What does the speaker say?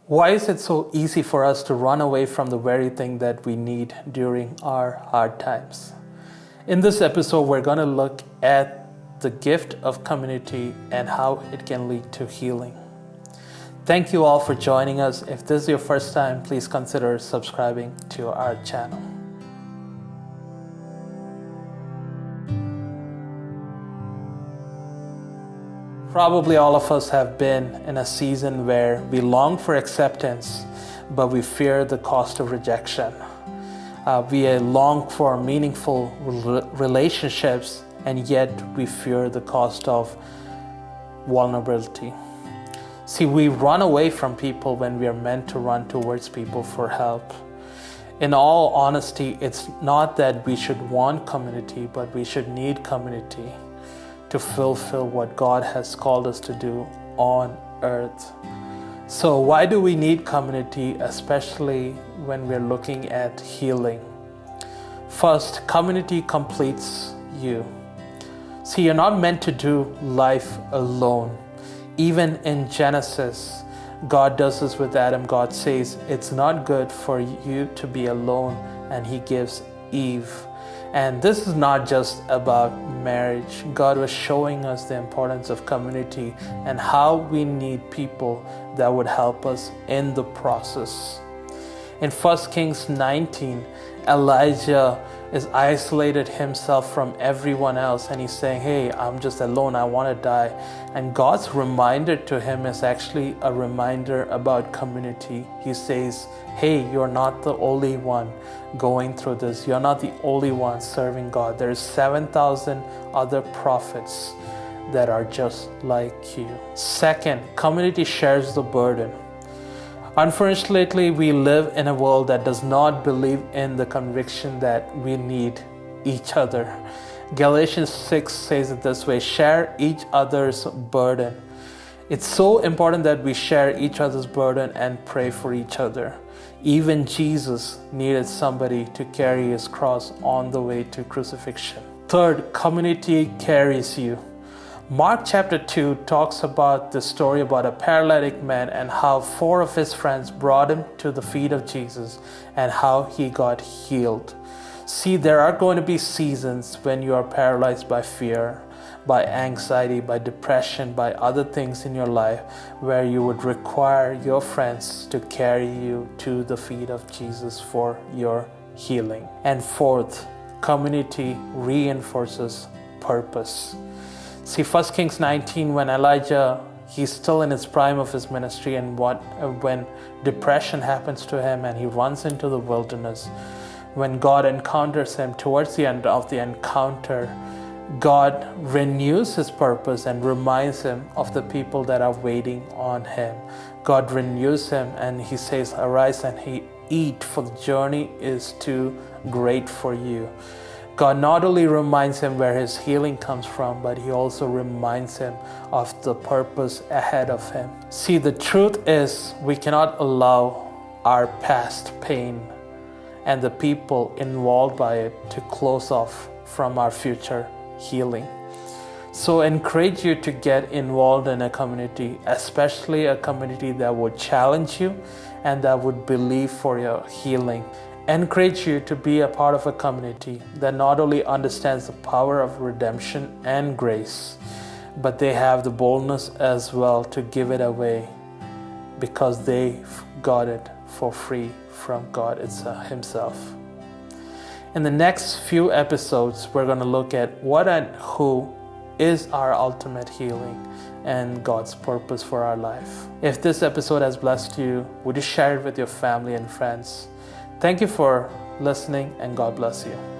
Why is it so easy for us to run away from the very thing that we need during our hard times? In this episode, we're going to look at the gift of community and how it can lead to healing. Thank you all for joining us. If this is your first time, please consider subscribing to our channel. Probably all of us have been in a season where we long for acceptance, but we fear the cost of rejection. We long for meaningful relationships, and yet we fear the cost of vulnerability. See, we run away from people when we are meant to run towards people for help. In all honesty, it's not that we should want community, but we should need community to fulfill what God has called us to do on earth. So why do we need community, especially when we're looking at healing? First, community completes you. See, you're not meant to do life alone. Even in Genesis, God does this with Adam. God says, it's not good for you to be alone, and He gives Eve. And this is not just about marriage. God was showing us the importance of community and how we need people that would help us in the process. In 1 Kings 19, Elijah is isolated himself from everyone else, and he's saying, hey, I'm just alone, I want to die. And God's reminder to him is actually a reminder about community. He says, hey, you're not the only one going through this. You're not the only one serving God. There's 7,000 other prophets that are just like you. Second, community shares the burden. Unfortunately, we live in a world that does not believe in the conviction that we need each other. Galatians 6 says it this way: share each other's burden. It's so important that we share each other's burden and pray for each other. Even Jesus needed somebody to carry his cross on the way to crucifixion. Third, community carries you. Mark chapter 2 talks about the story about a paralytic man and how 4 of his friends brought him to the feet of Jesus and how he got healed. See, there are going to be seasons when you are paralyzed by fear, by anxiety, by depression, by other things in your life where you would require your friends to carry you to the feet of Jesus for your healing. And fourth, community reinforces purpose. See, 1 Kings 19, when Elijah, he's still in his prime of his ministry, and when depression happens to him and he runs into the wilderness, when God encounters him, towards the end of the encounter, God renews his purpose and reminds him of the people that are waiting on him. God renews him and he says, arise and eat, for the journey is too great for you. God not only reminds him where his healing comes from, but he also reminds him of the purpose ahead of him. See, the truth is we cannot allow our past pain and the people involved by it to close off from our future healing. So I encourage you to get involved in a community, especially a community that would challenge you and that would believe for your healing. Encourage you to be a part of a community that not only understands the power of redemption and grace, but they have the boldness as well to give it away because they got it for free from God Himself. In the next few episodes, we're going to look at what and who is our ultimate healing and God's purpose for our life. If this episode has blessed you, would you share it with your family and friends? Thank you for listening, and God bless you.